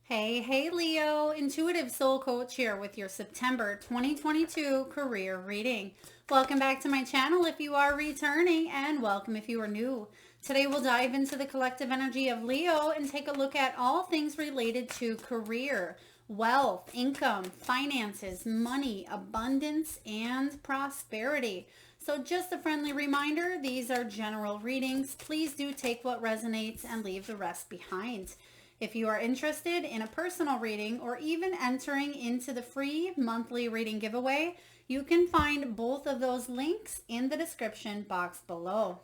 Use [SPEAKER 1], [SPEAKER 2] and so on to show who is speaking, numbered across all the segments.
[SPEAKER 1] Hey, Leo, Intuitive Soul Coach here with your September 2022 career reading. Welcome back to my channel if you are returning, and welcome if you are new. Today we'll dive into the collective energy of Leo and take a look at all things related to career, wealth, income, finances, money, abundance, and prosperity. So just a friendly reminder, these are general readings. Please do take what resonates and leave the rest behind. If you are interested in a personal reading or even entering into the free monthly reading giveaway, you can find both of those links in the description box below.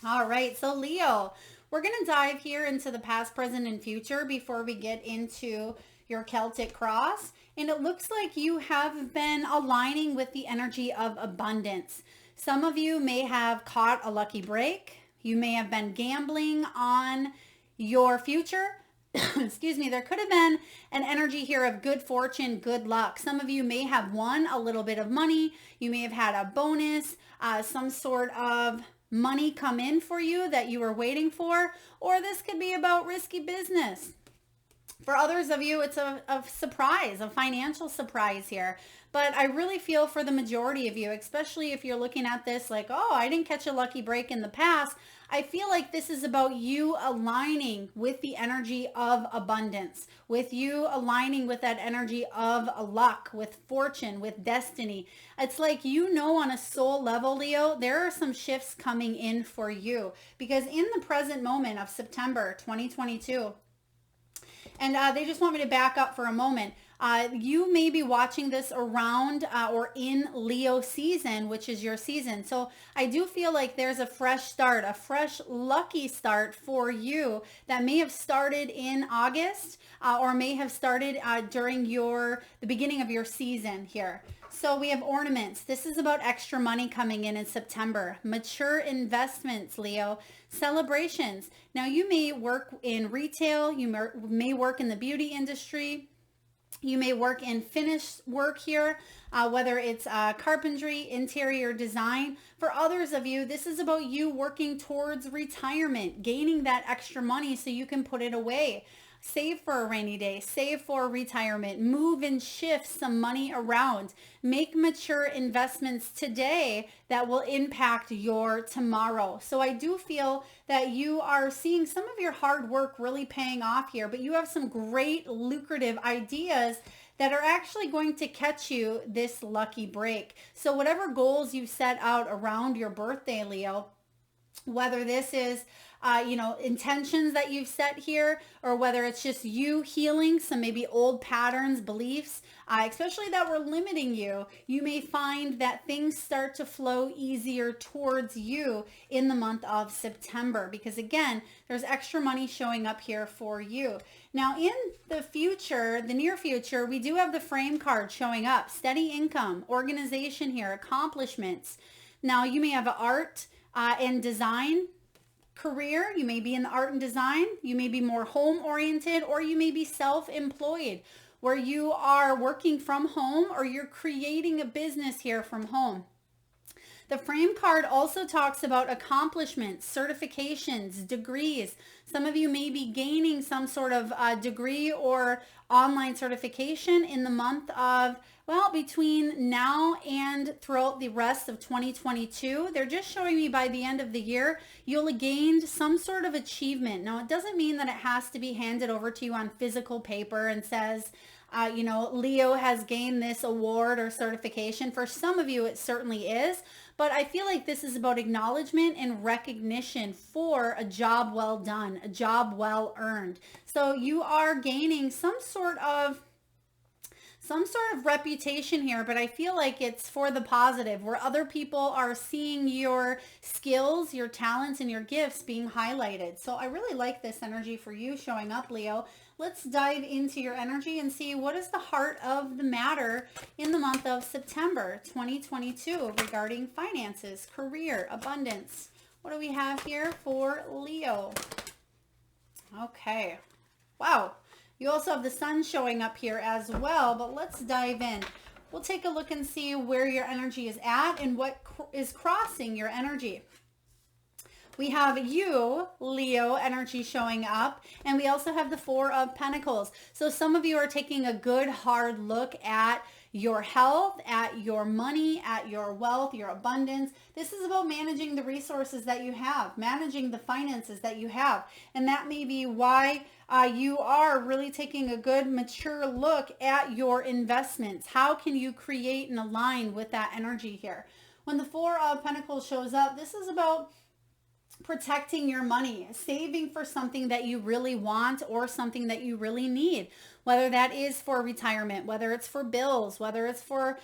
[SPEAKER 1] All right, so Leo, we're going to dive here into the past, present, and future before we get into your Celtic cross. And it looks like you have been aligning with the energy of abundance. Some of you may have caught a lucky break. You may have been gambling on your future. Excuse me, there could have been an energy here of good fortune, good luck. Some of you may have won a little bit of money. You may have had a bonus, some sort of money come in for you that you were waiting for, or this could be about risky business. For others of you, it's a surprise, a financial surprise here. But I really feel for the majority of you, especially if you're looking at this like, oh, I didn't catch a lucky break in the past. I feel like this is about you aligning with the energy of abundance, with you aligning with that energy of luck, with fortune, with destiny. It's like, you know, on a soul level, Leo, there are some shifts coming in for you, because in the present moment of September 2022, and they just want me to back up for a moment. You may be watching this around or in Leo season, which is your season. So I do feel like there's a fresh start, a fresh lucky start for you that may have started in August or may have started during the beginning of your season here. So we have ornaments. This is about extra money coming in September. Mature investments, Leo. Celebrations. Now you may work in retail. You may work in the beauty industry. You may work in finished work here, whether it's carpentry, interior design. For others of you, this is about you working towards retirement, gaining that extra money so you can put it away. Save for a rainy day, save for retirement, move and shift some money around, make mature investments today that will impact your tomorrow. So I do feel that you are seeing some of your hard work really paying off here, but you have some great lucrative ideas that are actually going to catch you this lucky break. So whatever goals you set out around your birthday, Leo, whether this is intentions that you've set here, or whether it's just you healing some maybe old patterns, beliefs, especially that were limiting you, you may find that things start to flow easier towards you in the month of September, because again, there's extra money showing up here for you. Now in the future, the near future, we do have the frame card showing up. Steady income, organization here, accomplishments. Now you may have an art and design career. You may be in the art and design. You may be more home oriented, or you may be self-employed where you are working from home or you're creating a business here from home. The frame card also talks about accomplishments, certifications, degrees. Some of you may be gaining some sort of degree or online certification in the month of, well, between now and throughout the rest of 2022. They're just showing me by the end of the year, you'll have gained some sort of achievement. Now, it doesn't mean that it has to be handed over to you on physical paper and says, Leo has gained this award or certification. For some of you, it certainly is. But I feel like this is about acknowledgement and recognition for a job well done, a job well earned. So you are gaining some sort of reputation here, but I feel like it's for the positive, where other people are seeing your skills, your talents, and your gifts being highlighted. So I really like this energy for you showing up, Leo. Let's dive into your energy and see what is the heart of the matter in the month of September 2022 regarding finances, career, abundance. What do we have here for Leo? Okay. Wow. You also have the sun showing up here as well, but let's dive in. We'll take a look and see where your energy is at and what is crossing your energy. We have you, Leo energy showing up, and we also have the Four of Pentacles. So some of you are taking a good hard look at your health, at your money, at your wealth, your abundance. This is about managing the resources that you have, managing the finances that you have. And that may be why you are really taking a good mature look at your investments. How can you create and align with that energy here? When the Four of Pentacles shows up, this is about protecting your money, saving for something that you really want or something that you really need, whether that is for retirement, whether it's for bills, whether it's for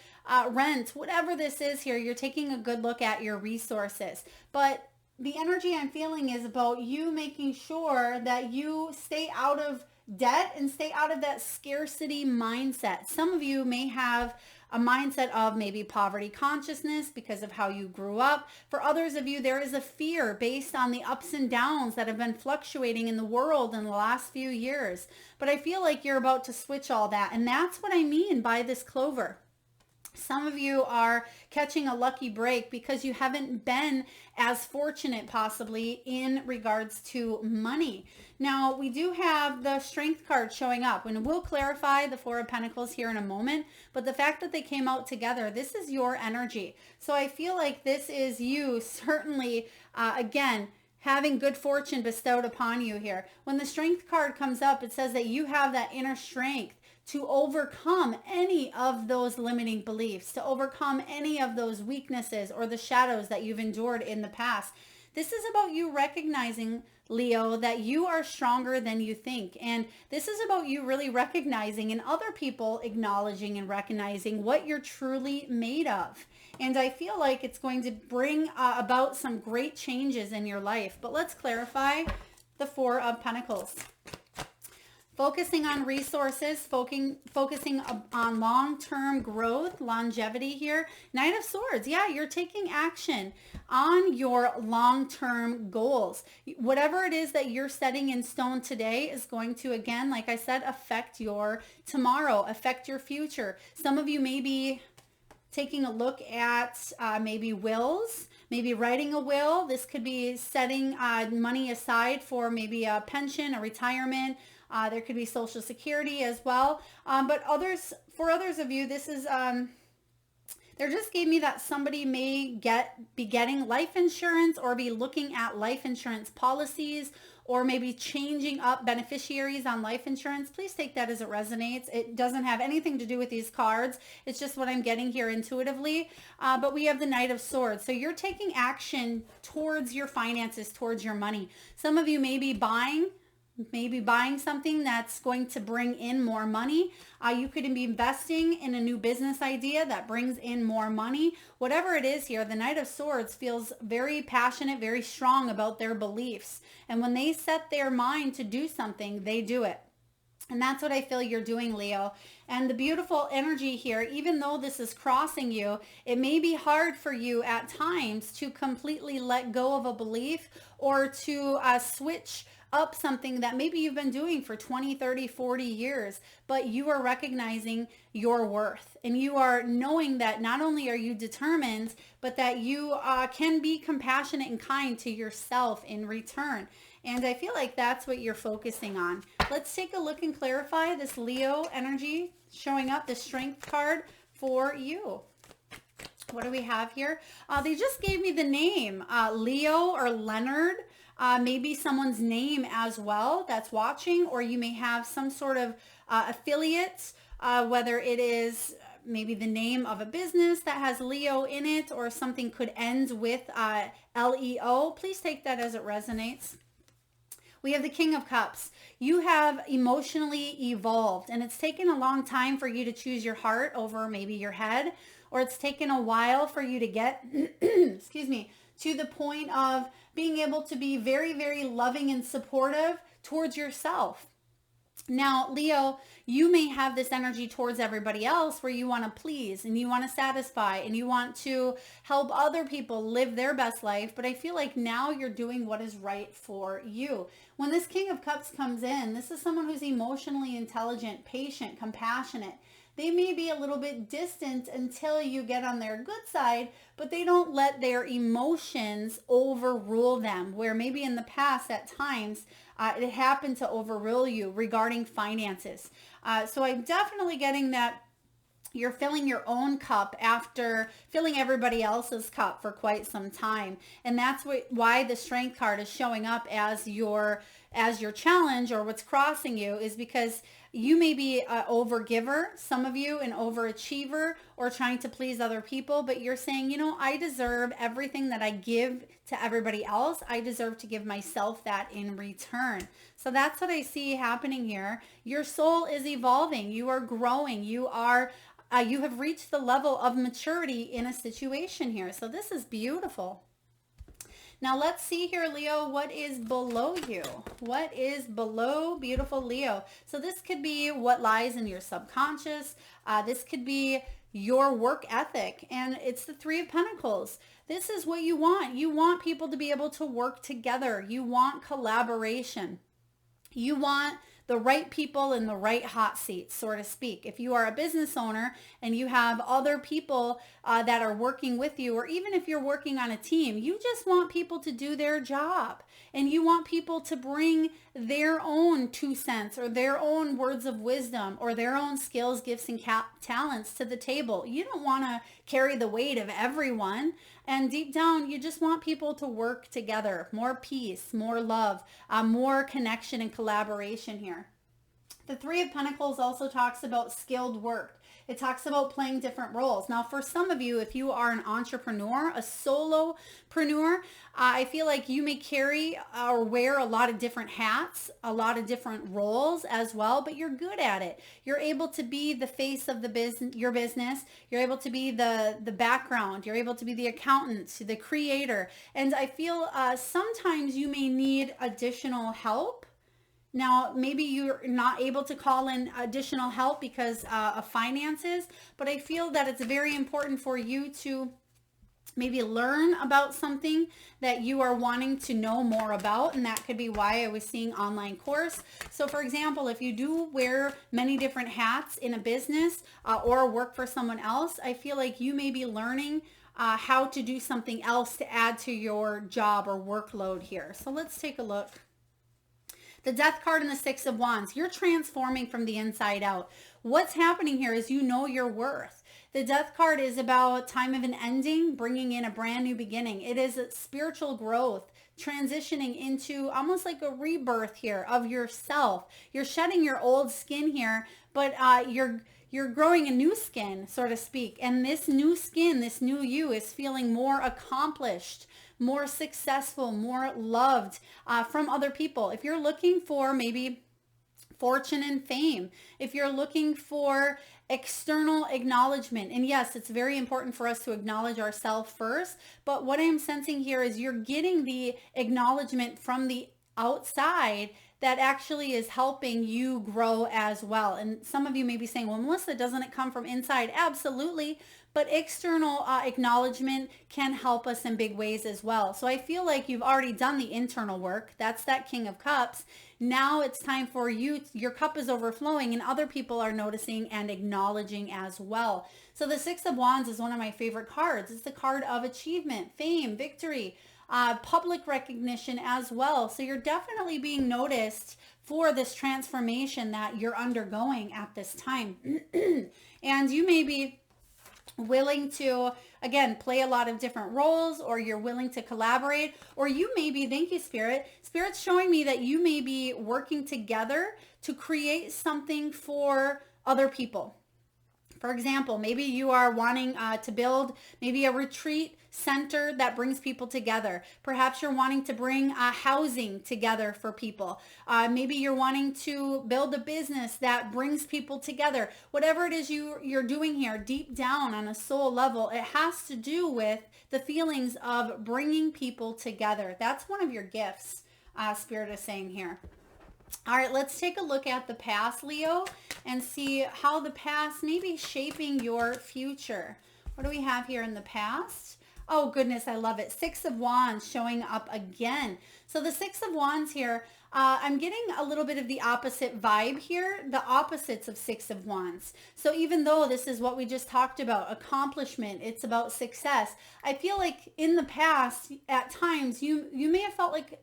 [SPEAKER 1] rent, whatever this is here, you're taking a good look at your resources. But the energy I'm feeling is about you making sure that you stay out of debt and stay out of that scarcity mindset. Some of you may have a mindset of maybe poverty consciousness because of how you grew up. For others of you, there is a fear based on the ups and downs that have been fluctuating in the world in the last few years. But I feel like you're about to switch all that. And that's what I mean by this clover. Some of you are catching a lucky break because you haven't been as fortunate possibly in regards to money. Now, we do have the Strength card showing up, and we'll clarify the Four of Pentacles here in a moment, but the fact that they came out together, this is your energy. So I feel like this is you certainly, again, having good fortune bestowed upon you here. When the Strength card comes up, it says that you have that inner strength to overcome any of those limiting beliefs, to overcome any of those weaknesses or the shadows that you've endured in the past. This is about you recognizing, Leo, that you are stronger than you think. And this is about you really recognizing and other people acknowledging and recognizing what you're truly made of. And I feel like it's going to bring about some great changes in your life. But let's clarify the Four of Pentacles. Focusing on resources, focusing on long-term growth, longevity here. Knight of Swords. Yeah, you're taking action on your long-term goals. Whatever it is that you're setting in stone today is going to, again, like I said, affect your tomorrow, affect your future. Some of you may be taking a look at maybe wills, maybe writing a will. This could be setting money aside for maybe a pension, a retirement. There could be Social Security as well. But for others of you, this is, there just gave me that somebody may be getting life insurance or be looking at life insurance policies or maybe changing up beneficiaries on life insurance. Please take that as it resonates. It doesn't have anything to do with these cards. It's just what I'm getting here intuitively. But we have the Knight of Swords. So you're taking action towards your finances, towards your money. Some of you may be buying something that's going to bring in more money. You could be investing in a new business idea that brings in more money. Whatever it is here, the Knight of Swords feels very passionate, very strong about their beliefs. And when they set their mind to do something, they do it. And that's what I feel you're doing, Leo. And the beautiful energy here, even though this is crossing you, it may be hard for you at times to completely let go of a belief or to switch up something that maybe you've been doing for 20, 30, 40 years, but you are recognizing your worth and you are knowing that not only are you determined, but that you can be compassionate and kind to yourself in return. And I feel like that's what you're focusing on. Let's take a look and clarify this Leo energy showing up, the Strength card for you. What do we have here? They just gave me the name, Leo or Leonard. Maybe someone's name as well that's watching, or you may have some sort of affiliate, whether it is maybe the name of a business that has Leo in it, or something could end with Leo. Please take that as it resonates. We have the King of Cups. You have emotionally evolved, and it's taken a long time for you to choose your heart over maybe your head, or it's taken a while for you to get, excuse me, to the point of being able to be very, very loving and supportive towards yourself. Now, Leo, you may have this energy towards everybody else where you want to please and you want to satisfy and you want to help other people live their best life. But I feel like now you're doing what is right for you. When this King of Cups comes in, this is someone who's emotionally intelligent, patient, compassionate. They may be a little bit distant until you get on their good side, but they don't let their emotions overrule them, where maybe in the past at times it happened to overrule you regarding finances. So I'm definitely getting that you're filling your own cup after filling everybody else's cup for quite some time. And that's why the strength card is showing up as your challenge, or what's crossing you, is because you may be an overgiver, some of you an overachiever, or trying to please other people, but you're saying, you know, I deserve everything that I give to everybody else. I deserve to give myself that in return. So that's what I see happening here. Your soul is evolving. You are growing. You have reached the level of maturity in a situation here. So this is beautiful. Now let's see here, Leo, what is below you? What is below beautiful Leo? So this could be what lies in your subconscious. This could be your work ethic, and it's the Three of Pentacles. This is what you want. You want people to be able to work together. You want collaboration. You want the right people in the right hot seats, so to speak. If you are a business owner and you have other people that are working with you, or even if you're working on a team, you just want people to do their job, and you want people to bring their own 2 cents or their own words of wisdom or their own skills, gifts, and talents to the table. You don't want to carry the weight of everyone. And deep down, you just want people to work together. More peace, more love, more connection and collaboration here. The Three of Pentacles also talks about skilled work. It talks about playing different roles. Now, for some of you, if you are an entrepreneur, a solopreneur, I feel like you may carry or wear a lot of different hats, a lot of different roles as well, but you're good at it. You're able to be the face of your business. You're able to be the background. You're able to be the accountant, the creator. And I feel sometimes you may need additional help. Now, maybe you're not able to call in additional help because of finances, but I feel that it's very important for you to maybe learn about something that you are wanting to know more about, and that could be why I was seeing online course. So for example, if you do wear many different hats in a business or work for someone else, I feel like you may be learning how to do something else to add to your job or workload here. So let's take a look. The Death card and the Six of Wands. You're transforming from the inside out. What's happening here is you know your worth. The Death card is about time of an ending, bringing in a brand new beginning. It is a spiritual growth, transitioning into almost like a rebirth here of yourself. You're shedding your old skin here, but you're growing a new skin, so to speak. And this new skin, this new you, is feeling more accomplished, more successful, more loved from other people. If you're looking for maybe fortune and fame, if you're looking for external acknowledgement, and yes, it's very important for us to acknowledge ourselves first, but what I'm sensing here is you're getting the acknowledgement from the outside that actually is helping you grow as well. And some of you may be saying, well, Melissa, doesn't it come from inside? Absolutely. But external acknowledgement can help us in big ways as well. So I feel like you've already done the internal work. That's that King of Cups. Now it's time for you. Your cup is overflowing and other people are noticing and acknowledging as well. So the Six of Wands is one of my favorite cards. It's the card of achievement, fame, victory, public recognition as well. So you're definitely being noticed for this transformation that you're undergoing at this time. And you may be willing to, again, play a lot of different roles, or you're willing to collaborate, or you may be, thank you, Spirit. Spirit's showing me that you may be working together to create something for other people. For example, maybe you are wanting to build maybe a retreat center that brings people together. Perhaps you're wanting to bring housing together for people. Maybe you're wanting to build a business that brings people together. Whatever it is you're doing here, deep down on a soul level, it has to do with the feelings of bringing people together. That's one of your gifts, Spirit is saying here. All right, let's take a look at the past, Leo, and see how the past may be shaping your future. What do we have here in the past? Oh, goodness, I love it. Six of Wands showing up again. So the Six of Wands here, I'm getting a little bit of the opposite vibe here, the opposites of Six of Wands. So even though this is what we just talked about, accomplishment, it's about success, I feel like in the past, at times, you may have felt like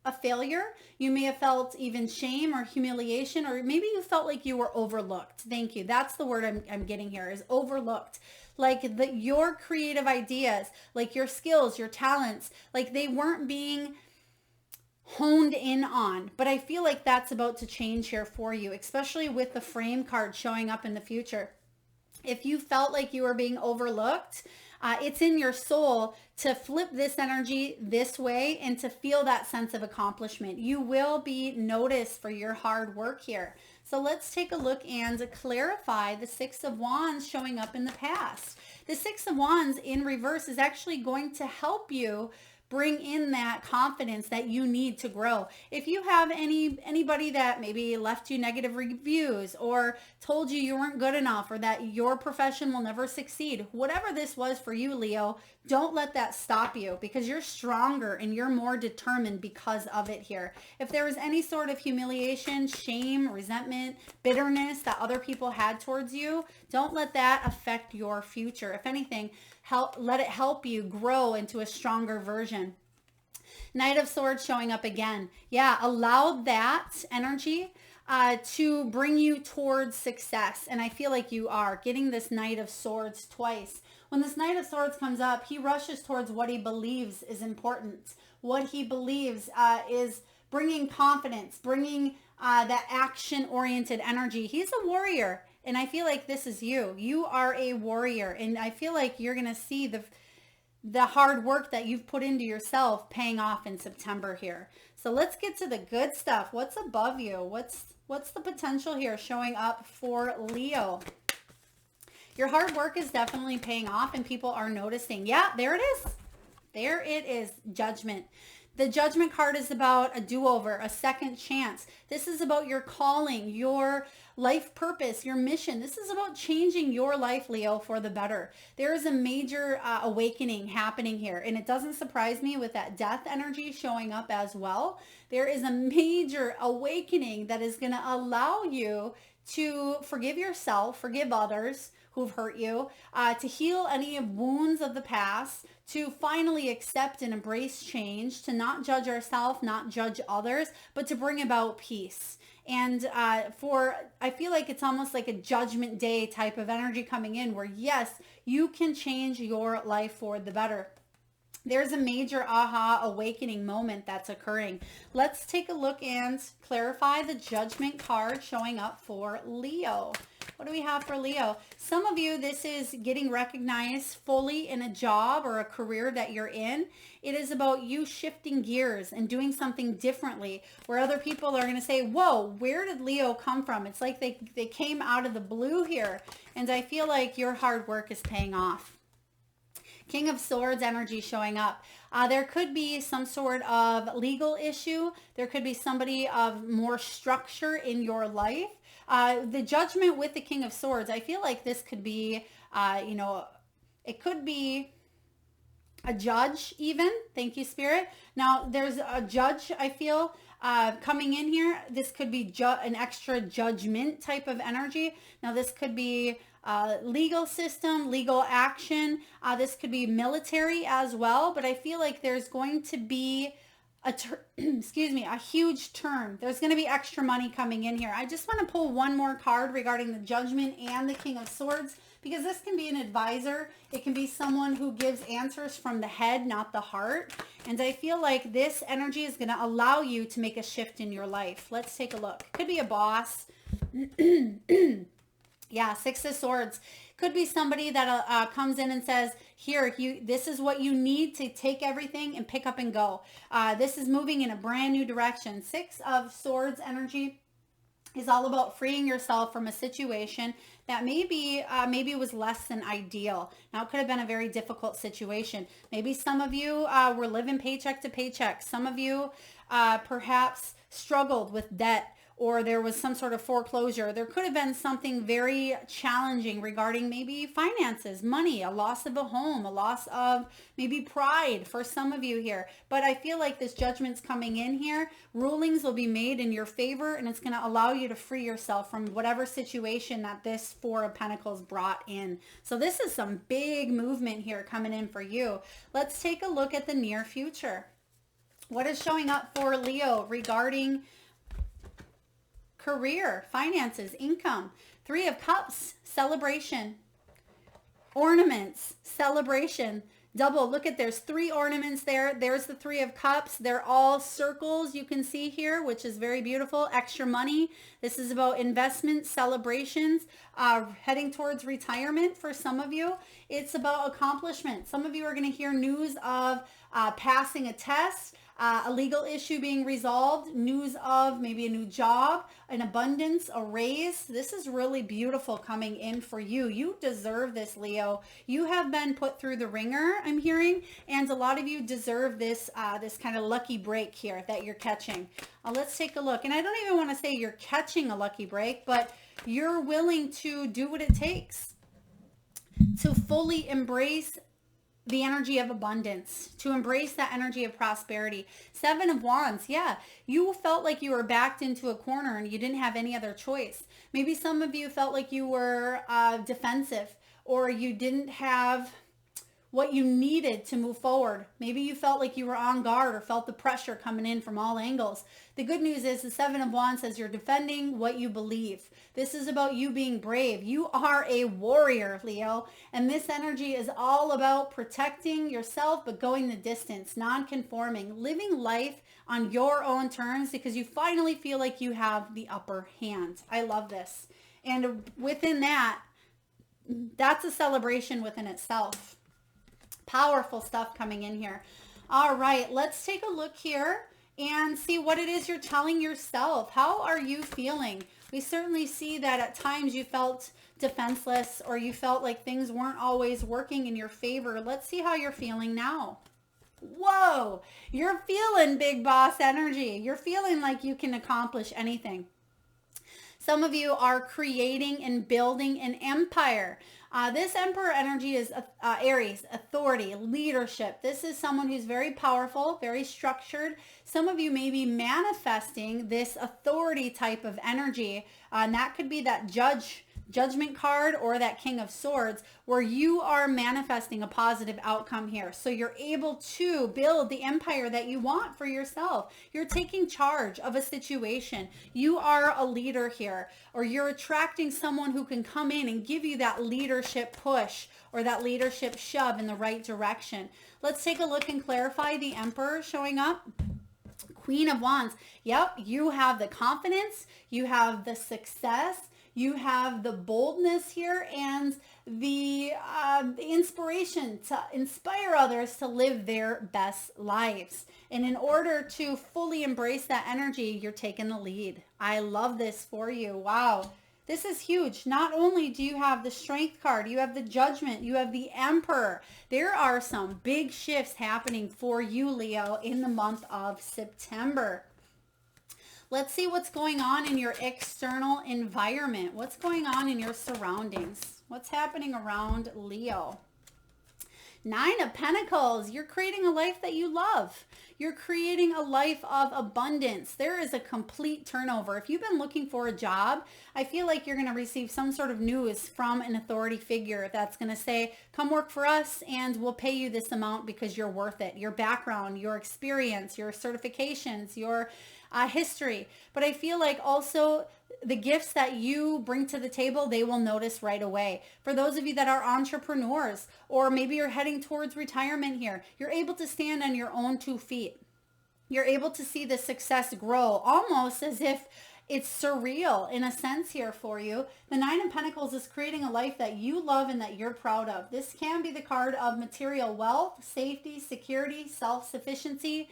[SPEAKER 1] a failure. You may have felt even shame or humiliation, or maybe you felt like you were overlooked. Thank you. That's the word I'm getting here, is overlooked. Like your creative ideas, like your skills, your talents, like they weren't being honed in on. But I feel like that's about to change here for you, especially with the frame card showing up in the future. If you felt like you were being overlooked, it's in your soul to flip this energy this way and to feel that sense of accomplishment. You will be noticed for your hard work here. So let's take a look and clarify the Six of Wands showing up in the past. The Six of Wands in reverse is actually going to help you bring in that confidence that you need to grow. If you have anybody that maybe left you negative reviews or told you weren't good enough or that your profession will never succeed, whatever this was for you, Leo, don't let that stop you, because you're stronger and you're more determined because of it here. If there was any sort of humiliation, shame, resentment, bitterness that other people had towards you, don't let that affect your future. If anything, let it help you grow into a stronger version. Knight of Swords showing up again. Yeah, allow that energy to bring you towards success. And I feel like you are getting this Knight of Swords twice. When this Knight of Swords comes up, he rushes towards what he believes is important. What he believes is bringing confidence, bringing that action-oriented energy. He's a warrior. And I feel like this is you. You are a warrior. And I feel like you're going to see the hard work that you've put into yourself paying off in September here. So let's get to the good stuff. What's above you? What's the potential here showing up for Leo? Your hard work is definitely paying off and people are noticing. Yeah, there it is. There it is. Judgment. The Judgment card is about a do-over, a second chance. This is about your calling, your life purpose, your mission. This is about changing your life, Leo, for the better. There is a major awakening happening here, and it doesn't surprise me with that death energy showing up as well. There is a major awakening that is going to allow you to forgive yourself, forgive others who've hurt you, to heal any wounds of the past, to finally accept and embrace change, to not judge ourselves, not judge others, but to bring about peace. And I feel like it's almost like a judgment day type of energy coming in where, yes, you can change your life for the better. There's a major aha awakening moment that's occurring. Let's take a look and clarify the Judgment card showing up for Leo. What do we have for Leo? Some of you, this is getting recognized fully in a job or a career that you're in. It is about you shifting gears and doing something differently where other people are going to say, whoa, where did Leo come from? It's like they came out of the blue here. And I feel like your hard work is paying off. King of Swords energy showing up. There could be some sort of legal issue. There could be somebody of more structure in your life. The Judgment with the King of Swords, I feel like this could be, it could be a judge even. Thank you, Spirit. Now, there's a judge, I feel, coming in here. This could be an extra judgment type of energy. Now, this could be legal system, legal action. This could be military as well, but I feel like there's going to be a huge turn. There's going to be extra money coming in here. I just want to pull one more card regarding the Judgment and the King of Swords, because this can be an advisor. It can be someone who gives answers from the head, not the heart. And I feel like this energy is going to allow you to make a shift in your life. Let's take a look. Could be a boss. Yeah, Six of Swords. Could be somebody that comes in and says, here, this is what you need to take everything and pick up and go. This is moving in a brand new direction. Six of Swords energy is all about freeing yourself from a situation that maybe was less than ideal. Now, it could have been a very difficult situation. Maybe some of you were living paycheck to paycheck. Some of you perhaps struggled with debt, or there was some sort of foreclosure. There could have been something very challenging regarding maybe finances, money, a loss of a home, a loss of maybe pride for some of you here. But I feel like this judgment's coming in here. Rulings will be made in your favor, and it's going to allow you to free yourself from whatever situation that this Four of Pentacles brought in. So this is some big movement here coming in for you. Let's take a look at the near future. What is showing up for Leo regarding career, finances, income? Three of Cups, celebration. Ornaments, celebration. Double, look at, there's 3 ornaments there. There's the Three of Cups. They're all circles you can see here, which is very beautiful. Extra money. This is about investment, celebrations, heading towards retirement for some of you. It's about accomplishment. Some of you are going to hear news of passing a test, a legal issue being resolved, news of maybe a new job, an abundance, a raise. This is really beautiful coming in for you. You deserve this, Leo. You have been put through the ringer, I'm hearing, and a lot of you deserve this this kind of lucky break here that you're catching. Let's take a look. And I don't even want to say you're catching a lucky break, but you're willing to do what it takes to fully embrace the energy of abundance, to embrace that energy of prosperity. 7 of Wands. Yeah, you felt like you were backed into a corner and you didn't have any other choice. Maybe some of you felt like you were defensive, or you didn't have what you needed to move forward. Maybe you felt like you were on guard or felt the pressure coming in from all angles. The good news is the 7 of Wands says you're defending what you believe. This is about you being brave. You are a warrior, Leo. And this energy is all about protecting yourself, but going the distance, non-conforming, living life on your own terms because you finally feel like you have the upper hand. I love this. And within that, that's a celebration within itself. Powerful stuff coming in here. All right, let's take a look here and see what it is you're telling yourself. How are you feeling? We certainly see that at times you felt defenseless, or you felt like things weren't always working in your favor. Let's see how you're feeling now. Whoa, you're feeling big boss energy. You're feeling like you can accomplish anything. Some of you are creating and building an empire. This Emperor energy is Aries, authority, leadership. This is someone who's very powerful, very structured. Some of you may be manifesting this authority type of energy, and that could be that judgment card or that King of Swords, where you are manifesting a positive outcome here. So you're able to build the empire that you want for yourself. You're taking charge of a situation. You are a leader here, or you're attracting someone who can come in and give you that leadership push or that leadership shove in the right direction. Let's take a look and clarify the Emperor showing up. Queen of Wands. Yep, you have the confidence, you have the success, you have the boldness here, and the inspiration to inspire others to live their best lives. And in order to fully embrace that energy, you're taking the lead. I love this for you. Wow. This is huge. Not only do you have the Strength card, you have the Judgment, you have the Emperor. There are some big shifts happening for you, Leo, in the month of September. Let's see what's going on in your external environment. What's going on in your surroundings? What's happening around Leo? 9 of Pentacles. You're creating a life that you love. You're creating a life of abundance. There is a complete turnover. If you've been looking for a job, I feel like you're going to receive some sort of news from an authority figure that's going to say, come work for us and we'll pay you this amount because you're worth it. Your background, your experience, your certifications, your history. But I feel like also the gifts that you bring to the table, they will notice right away. For those of you that are entrepreneurs, or maybe you're heading towards retirement here, you're able to stand on your own 2 feet. You're able to see the success grow, almost as if it's surreal in a sense here for you. The 9 of Pentacles is creating a life that you love and that you're proud of. This can be the card of material wealth, safety, security, self-sufficiency,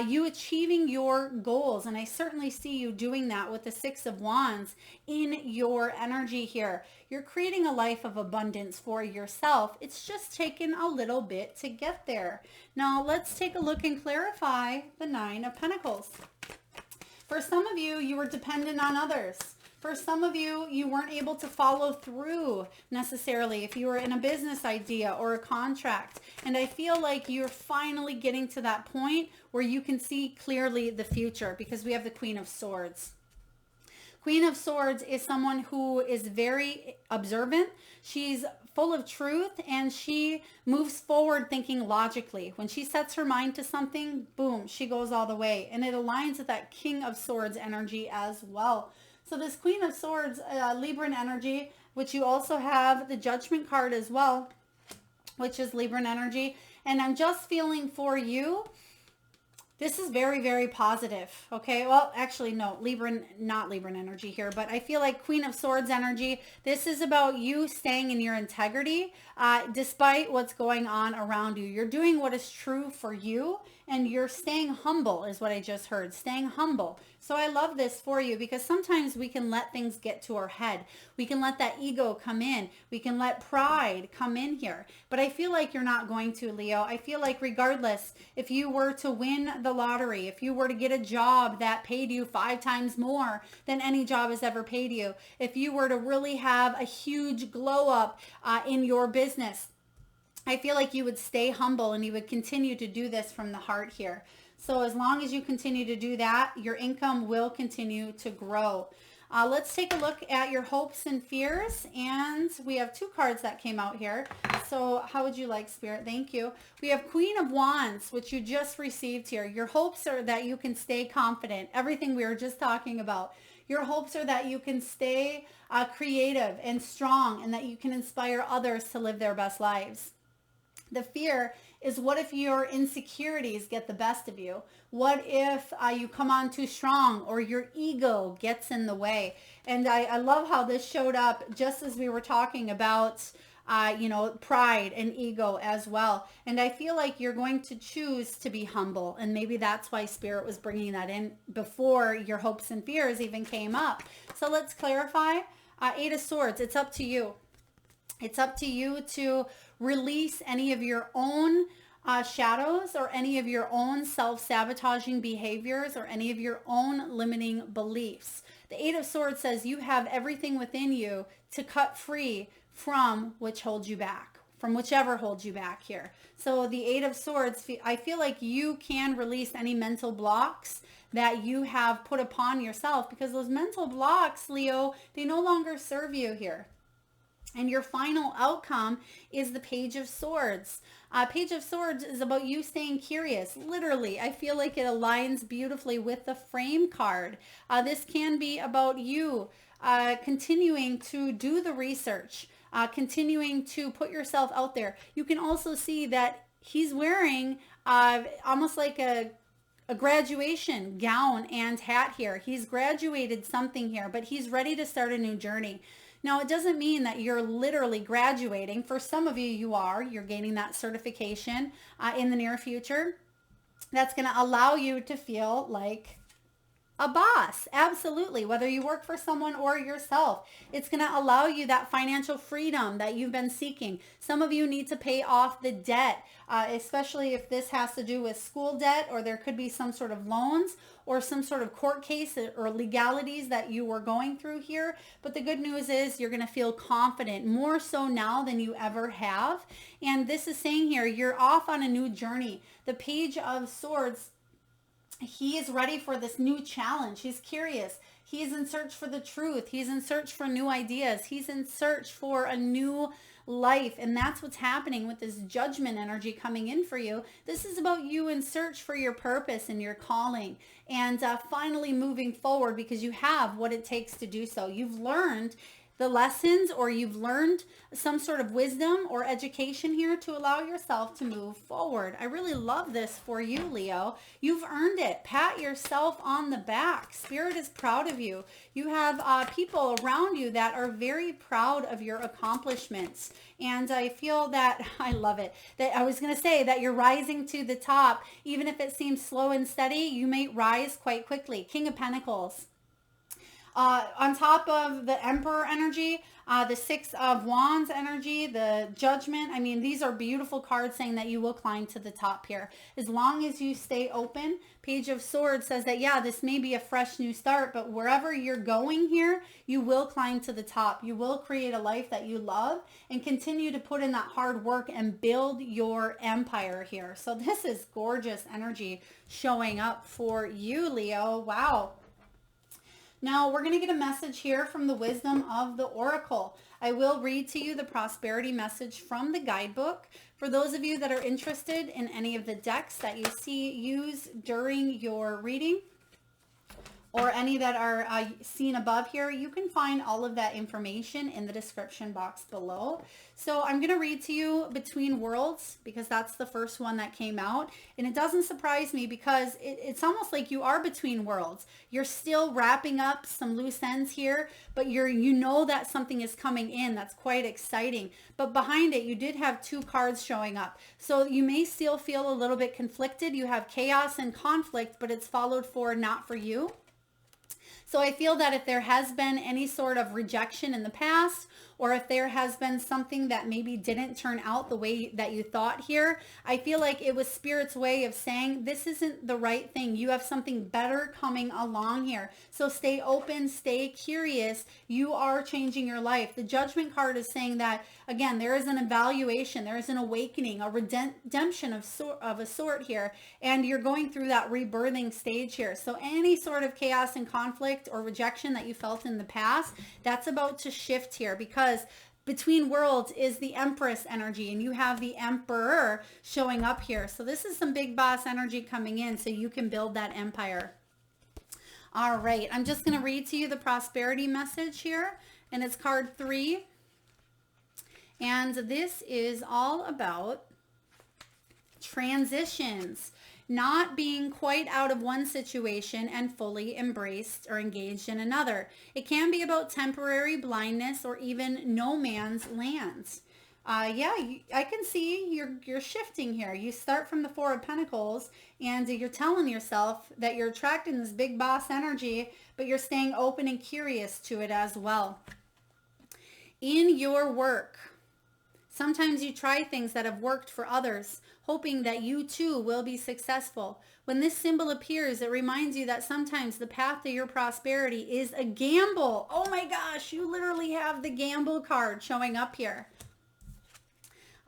[SPEAKER 1] you achieving your goals. And I certainly see you doing that with the 6 of Wands in your energy here. You're creating a life of abundance for yourself. It's just taken a little bit to get there. Now let's take a look and clarify the 9 of Pentacles. For some of you, you were dependent on others. For some of you, you weren't able to follow through necessarily if you were in a business idea or a contract. And I feel like you're finally getting to that point where you can see clearly the future, because we have the Queen of Swords. Queen of Swords is someone who is very observant. She's full of truth, and she moves forward thinking logically. When she sets her mind to something, boom, she goes all the way. And it aligns with that King of Swords energy as well. So this Queen of Swords, Libran energy, which you also have the Judgment card as well, which is Libran energy. And I'm just feeling for you, this is very, very positive. Okay. Well, actually, no, Libran, not Libran energy here, but I feel like Queen of Swords energy. This is about you staying in your integrity, despite what's going on around you. You're doing what is true for you, and you're staying humble is what I just heard. Staying humble. So I love this for you, because sometimes we can let things get to our head. We can let that ego come in. We can let pride come in here. But I feel like you're not going to, Leo. I feel like regardless, if you were to win the lottery, if you were to get a job that paid you 5 times more than any job has ever paid you, if you were to really have a huge glow up in your business, I feel like you would stay humble and you would continue to do this from the heart here. So as long as you continue to do that, your income will continue to grow. Let's take a look at your hopes and fears. And we have 2 cards that came out here. So how would you like, Spirit? Thank you. We have Queen of Wands, which you just received here. Your hopes are that you can stay confident. Everything we were just talking about. Your hopes are that you can stay creative and strong, and that you can inspire others to live their best lives. The fear is, what if your insecurities get the best of you? What if you come on too strong, or your ego gets in the way? And I love how this showed up just as we were talking about, pride and ego as well. And I feel like you're going to choose to be humble. And maybe that's why Spirit was bringing that in before your hopes and fears even came up. So let's clarify. 8 of Swords, it's up to you. It's up to you to release any of your own shadows, or any of your own self-sabotaging behaviors, or any of your own limiting beliefs. The 8 of Swords says you have everything within you to cut free from which holds you back, from whichever holds you back here. So the 8 of Swords, I feel like you can release any mental blocks that you have put upon yourself, because those mental blocks, Leo, they no longer serve you here. And your final outcome is the Page of Swords. Page of Swords is about you staying curious. Literally, I feel like it aligns beautifully with the Frame card. This can be about you continuing to do the research, continuing to put yourself out there. You can also see that he's wearing almost like a graduation gown and hat here. He's graduated something here, but he's ready to start a new journey. Now, it doesn't mean that you're literally graduating. For some of you, you are. You're gaining that certification in the near future. That's going to allow you to feel like a boss. Absolutely. Whether you work for someone or yourself, it's going to allow you that financial freedom that you've been seeking. Some of you need to pay off the debt, especially if this has to do with school debt, or there could be some sort of loans or some sort of court case or legalities that you were going through here. But the good news is you're going to feel confident, more so now than you ever have. And this is saying here, you're off on a new journey. The Page of Swords, he is ready for this new challenge. He's curious. He's in search for the truth. He's in search for new ideas. He's in search for a new life. And that's what's happening with this Judgment energy coming in for you. This is about you in search for your purpose and your calling, and finally moving forward, because you have what it takes to do so. You've learned the lessons, or you've learned some sort of wisdom or education here to allow yourself to move forward. I really love this for you, Leo. You've earned it. Pat yourself on the back. Spirit is proud of you. You have people around you that are very proud of your accomplishments. And I feel that, I love it, that I was going to say that you're rising to the top. Even if it seems slow and steady, you may rise quite quickly. King of Pentacles. On top of the Emperor energy, the Six of Wands energy, the Judgment. I mean, these are beautiful cards saying that you will climb to the top here. As long as you stay open. Page of Swords says that, yeah, this may be a fresh new start, but wherever you're going here, you will climb to the top. You will create a life that you love and continue to put in that hard work and build your empire here. So this is gorgeous energy showing up for you, Leo. Wow. Now we're going to get a message here from the Wisdom of the Oracle. I will read to you the prosperity message from the guidebook. For those of you that are interested in any of the decks that you see used during your reading, or any that are seen above here, you can find all of that information in the description box below. So I'm going to read to you Between Worlds because that's the first one that came out. And it doesn't surprise me because it's almost like you are between worlds. You're still wrapping up some loose ends here, but you know that something is coming in that's quite exciting. But behind it, you did have two cards showing up. So you may still feel a little bit conflicted. You have chaos and conflict, but it's followed for not for you. So I feel that if there has been any sort of rejection in the past, or if there has been something that maybe didn't turn out the way that you thought here, I feel like it was Spirit's way of saying, this isn't the right thing. You have something better coming along here. So stay open, stay curious. You are changing your life. The Judgment card is saying that, again, there is an evaluation, there is an awakening, a redemption of a sort here, and you're going through that rebirthing stage here. So any sort of chaos and conflict or rejection that you felt in the past, that's about to shift here because Between Worlds is the Empress energy and you have the Emperor showing up here. So this is some big boss energy coming in so you can build that empire. All right, I'm just going to read to you the prosperity message here, and it's card 3. And this is all about transitions, not being quite out of one situation and fully embraced or engaged in another. It can be about temporary blindness or even no man's lands. Yeah, I can see you're shifting here. You start from the Four of Pentacles and you're telling yourself that you're attracting this big boss energy, but you're staying open and curious to it as well. In your work, sometimes you try things that have worked for others, hoping that you too will be successful. When this symbol appears, it reminds you that sometimes the path to your prosperity is a gamble. Oh my gosh, you literally have the gamble card showing up here.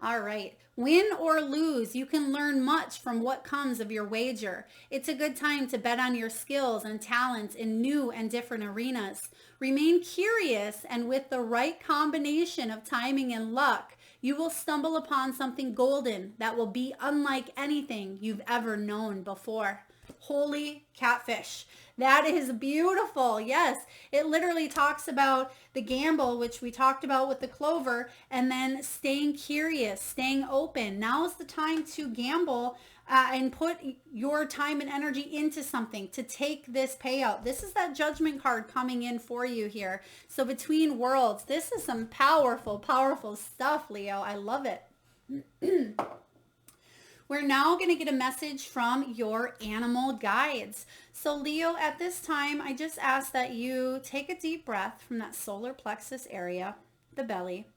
[SPEAKER 1] All right. Win or lose, you can learn much from what comes of your wager. It's a good time to bet on your skills and talents in new and different arenas. Remain curious, and with the right combination of timing and luck, you will stumble upon something golden that will be unlike anything you've ever known before. Holy catfish. That is beautiful. Yes, it literally talks about the gamble, which we talked about with the clover, and then staying curious, staying open. Now is the time to gamble and put your time and energy into something to take this payout. This is that Judgment card coming in for you here. So Between Worlds, this is some powerful, powerful stuff, Leo. I love it. We're now going to get a message from your animal guides. So Leo, at this time, I just ask that you take a deep breath from that solar plexus area, the belly.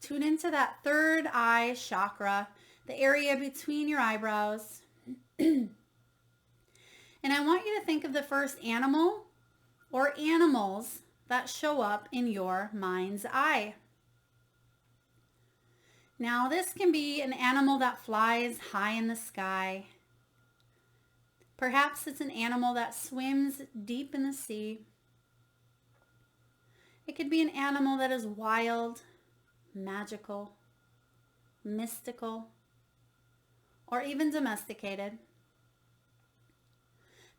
[SPEAKER 1] Tune into that third eye chakra, the area between your eyebrows. And I want you to think of the first animal or animals that show up in your mind's eye. Now, this can be an animal that flies high in the sky. Perhaps it's an animal that swims deep in the sea. It could be an animal that is wild, magical, mystical, or even domesticated.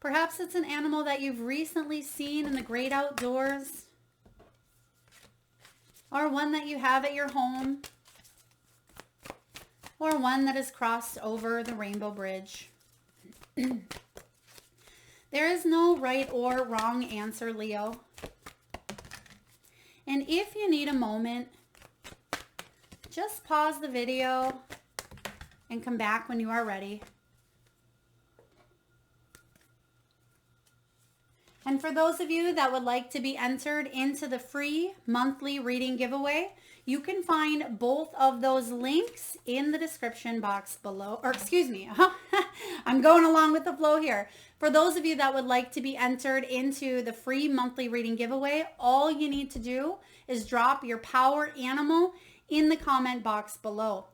[SPEAKER 1] Perhaps it's an animal that you've recently seen in the great outdoors, or one that you have at your home, or one that has crossed over the Rainbow Bridge. There is no right or wrong answer, Leo. And if you need a moment, just pause the video and come back when you are ready. And for those of you that would like to be entered into the free monthly reading giveaway, you can find both of those links in the description box below, or excuse me, I'm going along with the flow here. For those of you that would like to be entered into the free monthly reading giveaway, all you need to do is drop your power animal in the comment box below.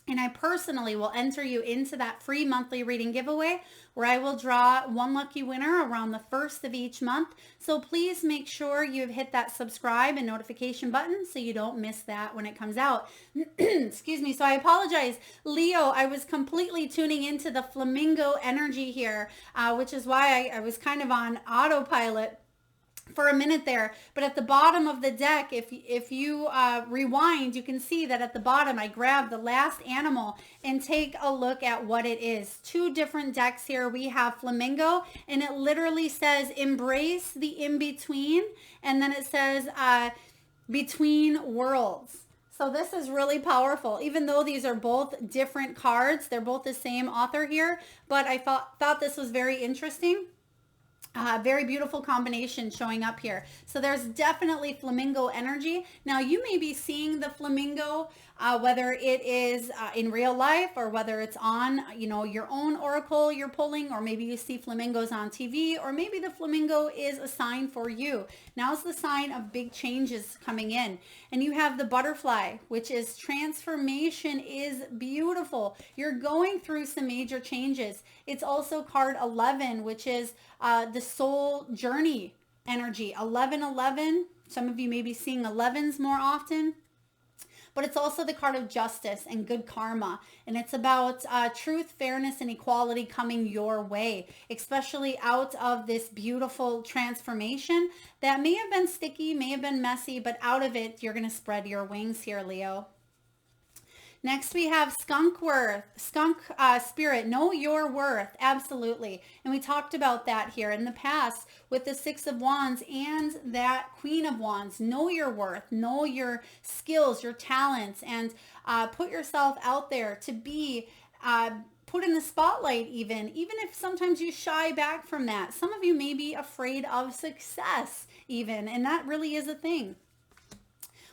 [SPEAKER 1] And I personally will enter you into that free monthly reading giveaway where I will draw one lucky winner around the first of each month. So please make sure you've hit that subscribe and notification button so you don't miss that when it comes out. Excuse me. So I apologize. Leo, I was completely tuning into the flamingo energy here, which is why I was kind of on autopilot for a minute there. But at the bottom of the deck, if you rewind, you can see that at the bottom I grabbed the last animal and take a look at what it is. Two different decks here. We have flamingo, and it literally says embrace the in-between, and then it says between worlds. So this is really powerful. Even though these are both different cards, they're both the same author here, but I thought this was very interesting. Very beautiful combination showing up here. So there's definitely flamingo energy. Now you may be seeing the flamingo, whether it is in real life or whether it's on, your own oracle you're pulling, or maybe you see flamingos on TV, or maybe the flamingo is a sign for you. Now's the sign of big changes coming in. And you have the butterfly, which is transformation is beautiful. You're going through some major changes. It's also card 11, which is the soul journey energy. 1111. Some of you may be seeing 11s more often. But it's also the card of justice and good karma. And it's about truth, fairness, and equality coming your way, especially out of this beautiful transformation that may have been sticky, may have been messy, but out of it, you're going to spread your wings here, Leo. Next, we have skunk spirit, know your worth. Absolutely. And we talked about that here in the past with the Six of Wands and that Queen of Wands. Know your worth, know your skills, your talents, and put yourself out there to be put in the spotlight even if sometimes you shy back from that. Some of you may be afraid of success even, and that really is a thing.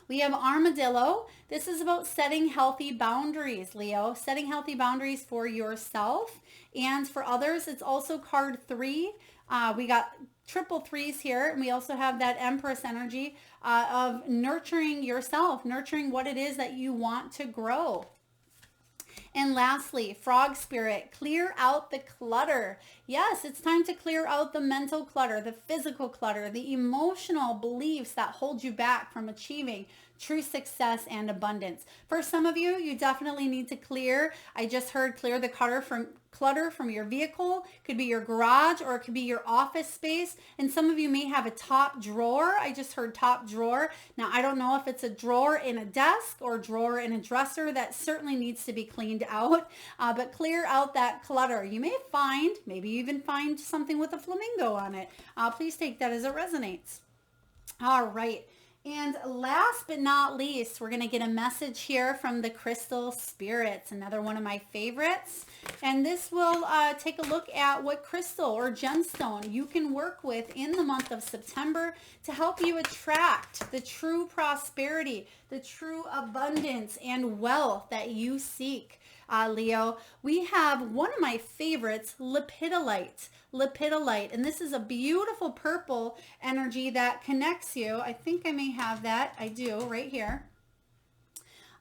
[SPEAKER 1] We have armadillo. This is about setting healthy boundaries, Leo. Setting healthy boundaries for yourself and for others. It's also card 3. We got triple 3s here. And we also have that Empress energy of nurturing yourself, nurturing what it is that you want to grow. And lastly, frog spirit, clear out the clutter. Yes, it's time to clear out the mental clutter, the physical clutter, the emotional beliefs that hold you back from achieving true success and abundance. For some of you, you definitely need to clear. I just heard clear the clutter from your vehicle. Could be your garage, or it could be your office space. And some of you may have a top drawer. I just heard top drawer. Now, I don't know if it's a drawer in a desk or a drawer in a dresser. That certainly needs to be cleaned out, but clear out that clutter. You may find, maybe you even find something with a flamingo on it. Please take that as it resonates. All right. And last but not least, we're going to get a message here from the Crystal Spirits, another one of my favorites. And this will take a look at what crystal or gemstone you can work with in the month of September to help you attract the true prosperity, the true abundance and wealth that you seek. Leo, we have one of my favorites, Lepidolite. And this is a beautiful purple energy that connects you. I think I may have that. I do right here.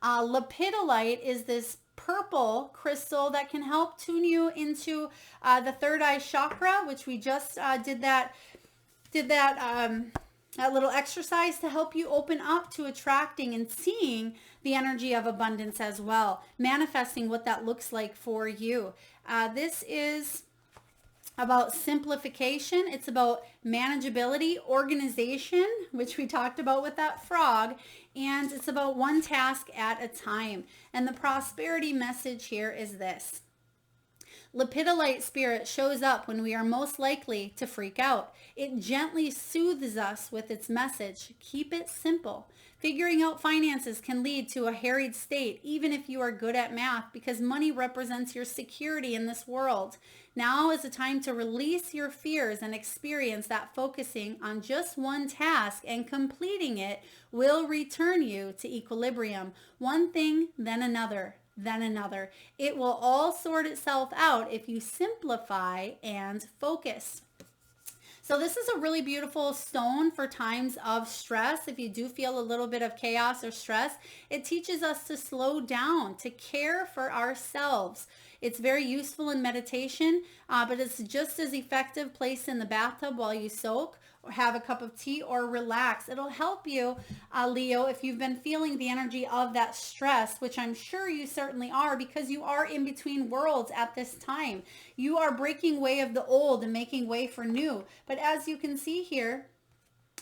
[SPEAKER 1] Lepidolite is this purple crystal that can help tune you into the third eye chakra, which we just did that little exercise to help you open up to attracting and seeing the energy of abundance as well, manifesting what that looks like for you. This is about simplification. It's about manageability, organization, which we talked about with that frog, and it's about one task at a time. And the prosperity message here is this. Lepidolite spirit shows up when we are most likely to freak out. It gently soothes us with its message. Keep it simple. Figuring out finances can lead to a harried state, even if you are good at math, because money represents your security in this world. Now is the time to release your fears and experience that focusing on just one task and completing it will return you to equilibrium. One thing, then another, then another. It will all sort itself out if you simplify and focus. So this is a really beautiful stone for times of stress. If you do feel a little bit of chaos or stress, it teaches us to slow down, to care for ourselves. It's very useful in meditation, but it's just as effective placed in the bathtub while you soak or have a cup of tea or relax. It'll help you, Leo, if you've been feeling the energy of that stress, which I'm sure you certainly are because you are in between worlds at this time. You are breaking way of the old and making way for new. But as you can see here,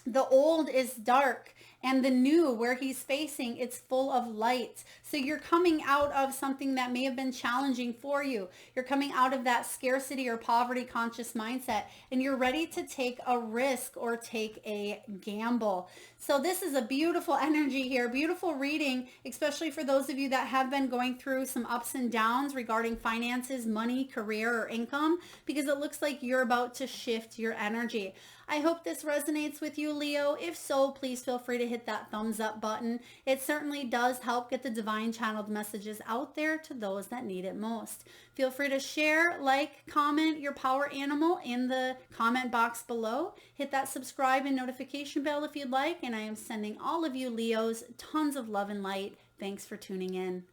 [SPEAKER 1] the old is dark and the new, where he's facing, it's full of light. So you're coming out of something that may have been challenging for you. You're coming out of that scarcity or poverty conscious mindset, and you're ready to take a risk or take a gamble. So this is a beautiful energy here, beautiful reading, especially for those of you that have been going through some ups and downs regarding finances, money, career, or income, because it looks like you're about to shift your energy. I hope this resonates with you, Leo. If so, please feel free to hit that thumbs up button. It certainly does help get the divine channeled messages out there to those that need it most. Feel free to share, like, comment your power animal in the comment box below. Hit that subscribe and notification bell if you'd like. And I am sending all of you Leos tons of love and light. Thanks for tuning in.